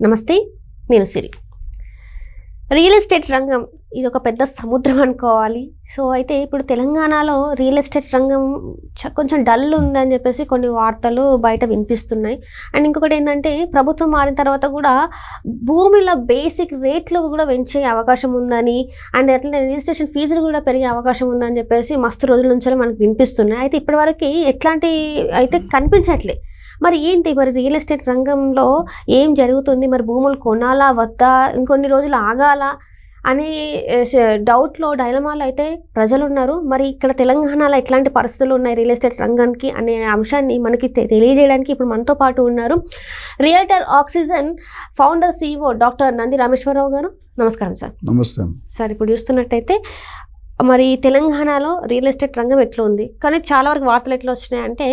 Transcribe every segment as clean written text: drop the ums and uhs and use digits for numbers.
నమస్తే, నేను సిరి. Real estate రంగం ఇది ఒక పెద్ద సముద్రం అనుకోవాలి. సో అయితే ఇప్పుడు తెలంగాణలో రియల్ ఎస్టేట్ రంగం కొంచెం డల్ ఉందని చెప్పేసి కొన్ని వార్తలు బయట వినిపిస్తున్నాయి. అండ్ ఇంకొకటి ఏంటంటే ప్రభుత్వం మారిన తర్వాత కూడా భూమిలో బేసిక్ రేట్లు కూడా పెంచే అవకాశం ఉందని, అండ్ అట్లనే రిజిస్ట్రేషన్ ఫీజులు కూడా పెరిగే అవకాశం ఉందని చెప్పేసి మస్తు రోజుల నుంచి మనకు వినిపిస్తున్నాయి. అయితే ఇప్పటివరకు ఎట్లాంటి అయితే కనిపించట్లే. మరి ఏంటి మరి రియల్ ఎస్టేట్ రంగంలో ఏం జరుగుతుంది? మరి భూములు కొనాలా వద్దా, ఇంకొన్ని రోజులు ఆగాలా అనే డౌట్లో డైలమాలో అయితే ప్రజలు ఉన్నారు. మరి ఇక్కడ తెలంగాణలో ఎట్లాంటి పరిస్థితులు ఉన్నాయి రియల్ ఎస్టేట్ రంగానికి అనే అంశాన్ని మనకి తెలియజేయడానికి ఇప్పుడు మనతో పాటు ఉన్నారు realtor oxygen founder CEO doctor Nandi Rameshwar Rao గారు. నమస్కారం సార్. నమస్తే సార్. ఇప్పుడు చూస్తున్నట్టయితే మరి తెలంగాణలో రియల్ ఎస్టేట్ రంగం ఎట్లా ఉంది, కానీ చాలా వరకు వార్తలు ఎట్లా వచ్చినాయంటే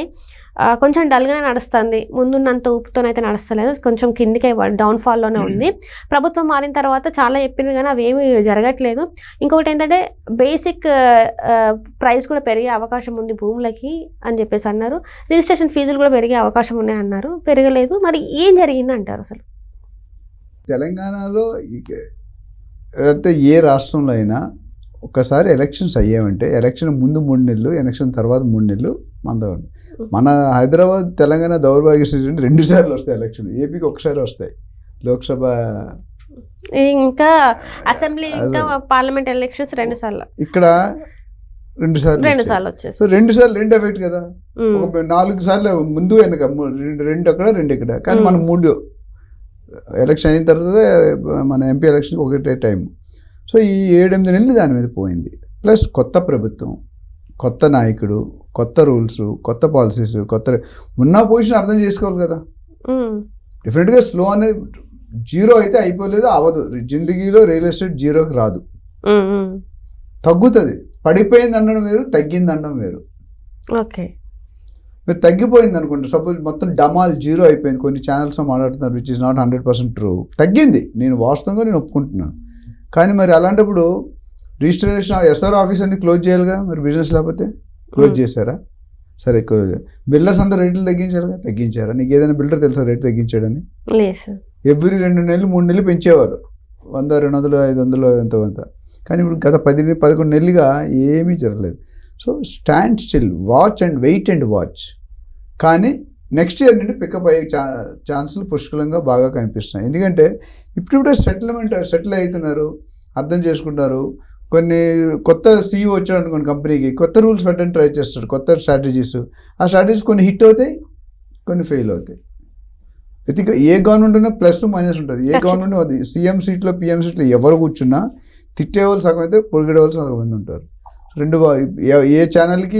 కొంచెం డల్గానే నడుస్తుంది, ముందున్నంత ఊపుతోనైతే నడుస్తలేదు, కొంచెం కిందికి డౌన్ఫాల్లోనే ఉంది. ప్రభుత్వం మారిన తర్వాత చాలా చెప్పింది కానీ అవి ఏమీ జరగట్లేదు. ఇంకొకటి ఏంటంటే బేసిక్ ప్రైస్ కూడా పెరిగే అవకాశం ఉంది భూములకి అని చెప్పేసి అన్నారు. రిజిస్ట్రేషన్ ఫీజులు కూడా పెరిగే అవకాశం ఉన్నాయి అన్నారు, పెరగలేదు. మరి ఏం జరిగింది అంటారు అసలు? తెలంగాణలో అయితే ఏ రాష్ట్రంలో అయినా ఒక్కసారి ఎలక్షన్స్ అయ్యామంటే ఎలక్షన్ ముందు 3 నెలలు, ఎలక్షన్ తర్వాత 3 నెలలు మందవండి. మన హైదరాబాద్ తెలంగాణ దౌర్భాగ్య స్థితి 2 సార్లు వస్తాయి ఎలక్షన్. ఏపీకి ఒకసారి వస్తాయి లోక్సభ, ఇంకా అసెంబ్లీ, ఇంకా పార్లమెంట్ ఎలక్షన్స్ 2 సార్లు. ఇక్కడ 2 సార్లు వచ్చేసి 2 సార్లు 2 ఎఫెక్ట్ కదా. 4 సార్లు ముందు వెనక 2 అక్కడ 2 ఇక్కడ. కానీ మనం 3 ఎలక్షన్ అయిన తర్వాత మన ఎంపీ ఎలక్షన్కి ఒకటే టైం. సో ఈ 7-8 నెలలు దాని మీద పోయింది. ప్లస్ కొత్త ప్రభుత్వం, కొత్త నాయకుడు, కొత్త రూల్స్, కొత్త పాలసీస్, కొత్త ఉన్న పొజిషన్ అర్థం చేసుకోవాలి కదా. డెఫినెట్గా స్లో అనేది జీరో అయితే అయిపోలేదు, అవ్వదు. జిందగీలో రియల్ ఎస్టేట్ జీరోకి రాదు, తగ్గుతుంది. పడిపోయింది అనడం వేరు, తగ్గింది అనడం వేరు. ఓకే, మీరు తగ్గిపోయింది అనుకుంటే సపోజ్ మొత్తం డమాల్ జీరో అయిపోయింది. కొన్ని ఛానల్స్లో మాట్లాడుతున్నారు విచ్ ఇస్ నాట్ 100% ట్రూ. తగ్గింది, నేను వాస్తవంగా నేను ఒప్పుకుంటున్నాను. కానీ మరి అలాంటప్పుడు రిజిస్ట్రేషన్ SR ఆఫీస్ అన్ని క్లోజ్ చేయాలిగా. మరి బిజినెస్ లేకపోతే క్లోజ్ చేశారా? సరే, బిల్డర్స్ అంతా రేట్లు తగ్గించారుగా, తగ్గించారా? నీకు ఏదైనా బిల్డర్ తెలుసా రేట్ తగ్గించాడని? ఎవ్రీ 2 నెలలు 3 నెలలు పెంచేవారు, 100, 200, 500 ఎంతో కొంత. కానీ ఇప్పుడు గత 10-11 నెలలుగా ఏమీ జరగలేదు. So stand still, watch and wait and watch. కానీ నెక్స్ట్ ఇయర్ నుండి పికప్ అయ్యే ఛాన్సులు పుష్కలంగా బాగా కనిపిస్తున్నాయి. ఎందుకంటే ఇప్పుడిప్పుడే సెటిల్ అవుతున్నారు, అర్థం చేసుకుంటారు. కొన్ని కొత్త CEO వచ్చాడు అనుకోండి కంపెనీకి, కొత్త రూల్స్ పెట్టని ట్రై చేస్తారు, కొత్త స్ట్రాటజీస్. ఆ స్ట్రాటజీస్ కొన్ని హిట్ అవుతాయి, కొన్ని ఫెయిల్ అవుతాయి. ప్రతి ఏ గవర్నమెంట్ ఉన్నా ప్లస్ మైనస్ ఉంటుంది. ఏ గవర్నమెంట్ అది CM సీట్లో PM సీట్లో ఎవరు కూర్చున్నా తిట్టేవాళ్ళు సగం అయితే పొడిగేవాళ్ళు సగం మంది ఉంటారు. ఏ ఛానల్కి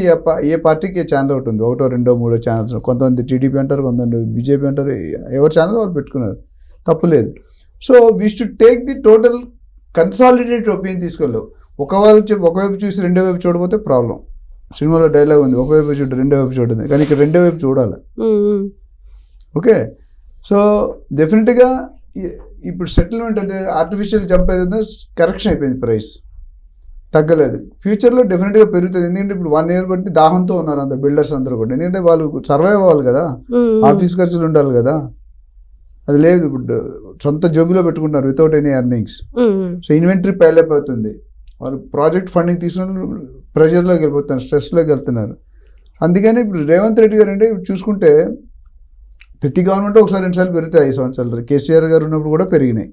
ఏ పార్టీకి ఏ ఛానల్ ఒకటి ఉంది, 1, 2, 3 ఛానల్స్. కొంతమంది టీడీపీ అంటారు, కొంతమంది బీజేపీ అంటారు. ఎవరి ఛానల్ వాళ్ళు పెట్టుకున్నారు, తప్పులేదు. So we should take the total consolidated opinion తీసుకెళ్ళవు. ఒకవైపు చూసి రెండో వైపు చూడకపోతే ప్రాబ్లం. సినిమాలో డైలాగ్ ఉంది, ఒకవైపు చూడ రెండో వైపు చూడదు, కానీ ఇక్కడ రెండో వైపు చూడాలి. ఓకే, సో డెఫినెట్గా ఇప్పుడు సెటిల్మెంట్ అయితే ఆర్టిఫిషియల్ జంప్ అయితే కరెక్షన్ అయిపోయింది, ప్రైస్ తగ్గలేదు. ఫ్యూచర్లో డెఫినెట్గా పెరుగుతుంది. ఎందుకంటే ఇప్పుడు 1 ఇయర్ బట్టి దాహంతో ఉన్నారు అంత బిల్డర్స్ అందరూ కూడా. ఎందుకంటే వాళ్ళు సర్వైవ్ అవ్వాలి కదా, ఆఫీస్ ఖర్చులు ఉండాలి కదా. అది లేదు, ఇప్పుడు సొంత జోబులో పెట్టుకుంటారు without any earnings. So inventory pile up అవుతుంది. వాళ్ళు ప్రాజెక్ట్ ఫండింగ్ తీసుకున్న ప్రెషర్లోకి వెళ్ళిపోతున్నారు, స్ట్రెస్లోకి వెళ్తున్నారు. అందుకని ఇప్పుడు రేవంత్ రెడ్డి గారు అంటే చూసుకుంటే ప్రతి గవర్నమెంట్ ఒకసారి 2 సార్లు పెరుగుతాయి 5 సంవత్సరాలు. కేసీఆర్ గారు ఉన్నప్పుడు కూడా పెరిగినాయి,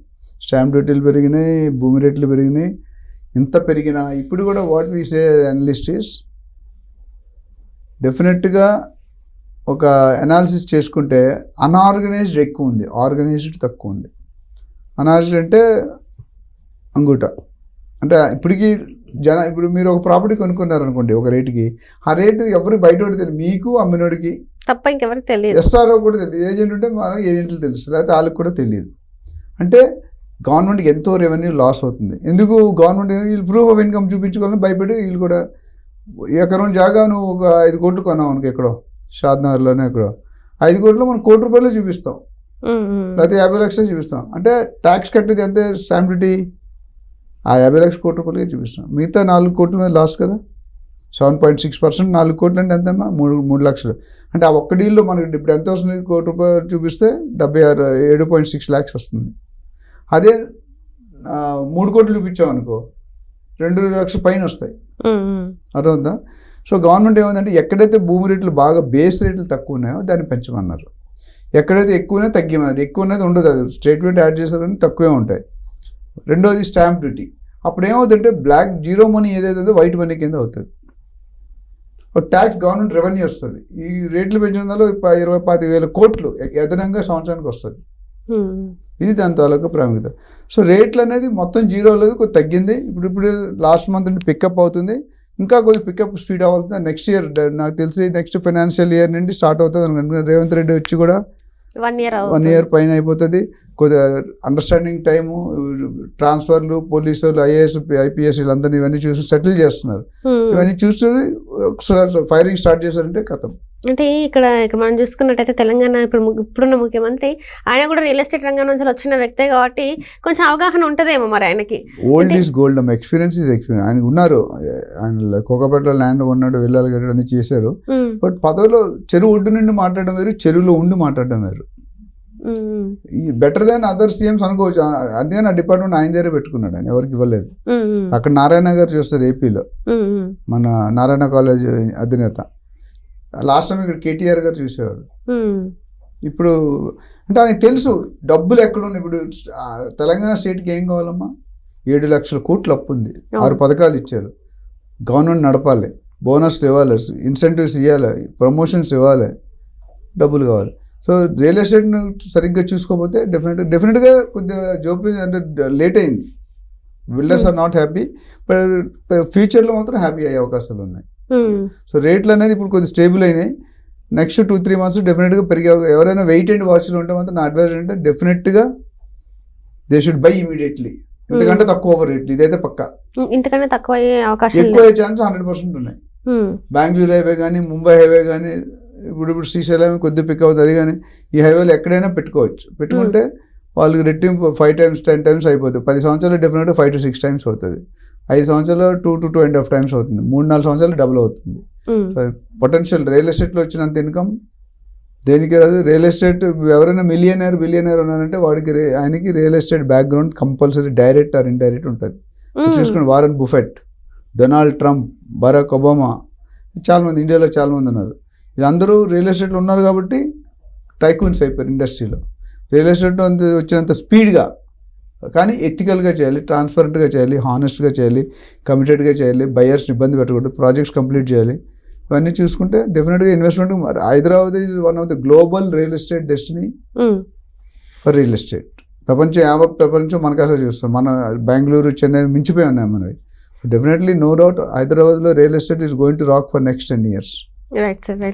స్టాంప్ డ్యూటీలు పెరిగినాయి, భూమి రేట్లు పెరిగినాయి. ఇంత పెరిగినా ఇప్పుడు కూడా what we say analyst is డెఫినెట్గా ఒక అనాలిసిస్ చేసుకుంటే అన్ఆర్గనైజ్డ్ ఎక్కువ ఉంది, ఆర్గనైజ్డ్ తక్కువ ఉంది. అన్ఆర్గనైజ్డ్ అంటే అంగుట అంటే ఇప్పటికీ ఇప్పుడు మీరు ఒక ప్రాపర్టీ కొనుక్కున్నారనుకోండి ఒక రేటుకి, ఆ రేటు ఎవరికి బయటోడికి తెలియదు, మీకు అమ్మినోడికి తప్ప ఇంకెవరికి తెలియదు. SRO కూడా తెలియదు, ఏజెంట్ ఉంటే మన ఏజెంట్లు తెలుసు, లేకపోతే వాళ్ళకి కూడా తెలియదు. అంటే గవర్నమెంట్కి ఎంతో రెవెన్యూ లాస్ అవుతుంది. ఎందుకు గవర్నమెంట్ వీళ్ళు ప్రూఫ్ ఆఫ్ ఇన్కమ్ చూపించుకోవాలని భయపడి వీళ్ళు కూడా ఎకరం జాగా నువ్వు ఒక 5 కోట్లు కొన్నావు అనుకో, ఎక్కడో షాద్నగర్లోనే ఎక్కడో 5 కోట్లు మనం ₹1 కోటి చూపిస్తాం, లేకపోతే 50 లక్షలు చూపిస్తాం. అంటే ట్యాక్స్ కట్టేది అంతే, స్టాంప్ డ్యూటీ ఆ 50 లక్షల ₹1 కోటి చూపిస్తాం. మిగతా 4 కోట్ల మీద లాస్ కదా. 7.6%, 4 కోట్లు అంటే ఎంతమ్మా, 3 లక్షలు. అంటే ఆ ఒక్క డీల్లో మనకి ఇప్పుడు ఎంత వస్తుంది, ₹1 కోటి చూపిస్తే 7.6 lakhs వస్తుంది. అదే 3 కోట్లు చూపించామనుకో 2 లక్షల పైన వస్తాయి. అర్థమవుతుందా? సో గవర్నమెంట్ ఏమందంటే ఎక్కడైతే భూమి రేట్లు బాగా బేస్ రేట్లు తక్కువ ఉన్నాయో దాన్ని పెంచమన్నారు, ఎక్కడైతే ఎక్కువనే తగ్గిమన్నారు. ఎక్కువ అనేది ఉండదు, అది స్టేట్మెంట్ యాడ్ చేశారని తక్కువే ఉంటాయి. రెండోది స్టాంప్ డ్యూటీ. అప్పుడు ఏమవుతుందంటే బ్లాక్ జీరో మనీ ఏదైతే ఉందో వైట్ మనీ కింద అవుతుంది. ట్యాక్స్ గవర్నమెంట్ రెవెన్యూ వస్తుంది. ఈ రేట్లు పెంచడం వల్ల 20-25 కోట్లు అదనంగా సంవత్సరానికి వస్తుంది. ఇది దాని తాలూకా ప్రాముఖ్యత. సో రేట్లు అనేది మొత్తం జీరో లేదు, కొద్ది తగ్గింది. ఇప్పుడు లాస్ట్ మంత్ నుండి పికప్ అవుతుంది, ఇంకా కొద్ది పికప్ స్పీడ్ అవుతుంది. నెక్స్ట్ ఇయర్ నాకు తెలిసి నెక్స్ట్ ఫైనాన్షియల్ ఇయర్ నుండి స్టార్ట్ అవుతుంది అనుకుంటున్నాను. రేవంత్ రెడ్డి వచ్చి కూడా 1 year పైన అయిపోతుంది. కొద్దిగా అండర్స్టాండింగ్ టైము, ట్రాన్స్ఫర్లు, పోలీసులు, ఐఏఎస్, ఐపీఎస్ వీళ్ళందరినీ ఇవన్నీ చూసి సెటిల్ చేస్తున్నారు. ఇవన్నీ చూసి ఒకసారి ఫైరింగ్ స్టార్ట్ చేశారంటే కథం. అంటే ఇక్కడ మనం చూసుకున్నట్టయితే తెలంగాణ ఇప్పుడున్న ముఖ్యమంత్రి ఆయన కూడా రియల్ ఎస్టేట్ రంగం నుంచి వచ్చిన వ్యక్తే కాబట్టి కొంచెం అవగాహన ఉంటుందేమో మరి ఆయనకి. ఓల్డ్ ఈజ్ గోల్డ్ అమ్మ, ఎక్స్పీరియన్స్ ఈజ్ ఎక్స్పీరియన్స్. ఆయన ఉన్నారు, ఆయన కోకాపేటలో ల్యాండ్ కొన్నాడు, వెళ్ళాలి గట్టి అన్ని చేశారు. బట్ పదవిలో చెరువు ఒడ్డు నుండి మాట్లాడడం వేరు, చెరువులో ఉండి మాట్లాడడం వేరు. ఈ బెటర్ దాన్ అదర్ సీఎంస్ అనుకోవచ్చు. అందుకని ఆ డిపార్ట్మెంట్ ఆయన దగ్గర పెట్టుకున్నాడు, ఆయన ఎవరికి ఇవ్వలేదు. అక్కడ నారాయణ గారు చూస్తారు ఏపీలో, మన నారాయణ కాలేజ్ అధినేత. లాస్ట్ టైం ఇక్కడ కేటీఆర్ గారు చూసేవాడు. ఇప్పుడు అంటే ఆయనకు తెలుసు డబ్బులు ఎక్కడున్నాయి. ఇప్పుడు తెలంగాణ స్టేట్కి ఏం కావాలమ్మా, 7 లక్షల కోట్లు అప్పు ఉంది, 6 పథకాలు ఇచ్చారు, గవర్నమెంట్ నడపాలి, బోనస్లు ఇవ్వాలి, ఇన్సెంటివ్స్ ఇవ్వాలి, ప్రమోషన్స్ ఇవ్వాలి, డబ్బులు కావాలి. సో రియల్ ఎస్టేట్ను సరిగ్గా చూసుకోకపోతే డెఫినెట్గా కొద్దిగా జోపి అంటే లేట్ అయింది. Builders are not happy, but ఫ్యూచర్లో మాత్రం హ్యాపీ అయ్యే అవకాశాలు ఉన్నాయి. సో రేట్లు అనేది ఇప్పుడు కొద్దిగా స్టేబుల్ అయినాయి. నెక్స్ట్ 2-3 months డెఫినెట్గా పెరిగే. ఎవరైనా వెయిట్ అండ్ వాచ్లో ఉంటే మాత్రం నా అడ్వైజ్ అంటే డెఫినెట్గా దే షుడ్ బై ఇమీడియట్లీ. ఎందుకంటే తక్కువ రేట్లు, ఇదైతే పక్కా. ఇంతకన్నా తక్కువ అయ్యే అవకాశం, ఎక్కువ అయ్యే ఛాన్స్ 100% ఉన్నాయి. బెంగళూరు హైవే కానీ, ముంబై హైవే కానీ, ఇప్పుడు శ్రీశైలం కొద్దిగా పిక్ అవుతుంది. అది కానీ ఈ హైవేలో ఎక్కడైనా పెట్టుకోవచ్చు. పెట్టుకుంటే వాళ్ళకి రెట్టింపు 5 times 10 times అయిపోతుంది. 10 సంవత్సరాలు డెఫినెట్గా 5 to 6 times అవుతుంది. 5 సంవత్సరాలు 2 to 2.5 times అవుతుంది. 3-4 సంవత్సరాలు డబుల్ అవుతుంది. పొటెన్షియల్ రియల్ ఎస్టేట్లో వచ్చినంత ఇన్కమ్ దేనికి రాదు. రియల్ ఎస్టేట్ ఎవరైనా బిలియనర్ ఉన్నారంటే వాడికి ఆయనకి real estate background compulsory direct or indirect ఉంటుంది. చూసుకుని Warren Buffett, Donald Trump, Barack Obama, చాలామంది ఇండియాలో చాలామంది ఉన్నారు. వీళ్ళందరూ రియల్ ఎస్టేట్లో ఉన్నారు కాబట్టి టైకూన్స్ అయిపోయారు ఇండస్ట్రీలో. రియల్ ఎస్టేట్ వచ్చినంత స్పీడ్గా కానీ ఎథికల్గా చేయాలి, ట్రాన్స్పరెంట్గా చేయాలి, హానెస్ట్గా చేయాలి, కమిటెడ్గా చేయాలి, బయర్స్ని ఇబ్బంది పెట్టకూడదు, ప్రాజెక్ట్స్ కంప్లీట్ చేయాలి. ఇవన్నీ చూసుకుంటే డెఫినెట్గా investment. Hyderabad is one of the global real estate destiny for real estate. ప్రపంచం మనకు అసలు చూస్తాం. మన బెంగళూరు, చెన్నై మించిపోయి ఉన్నాయి మనవి. డెఫినెట్లీ నో డౌట్ హైదరాబాద్లో real estate is going to rock for next 10 years. Right sir, right.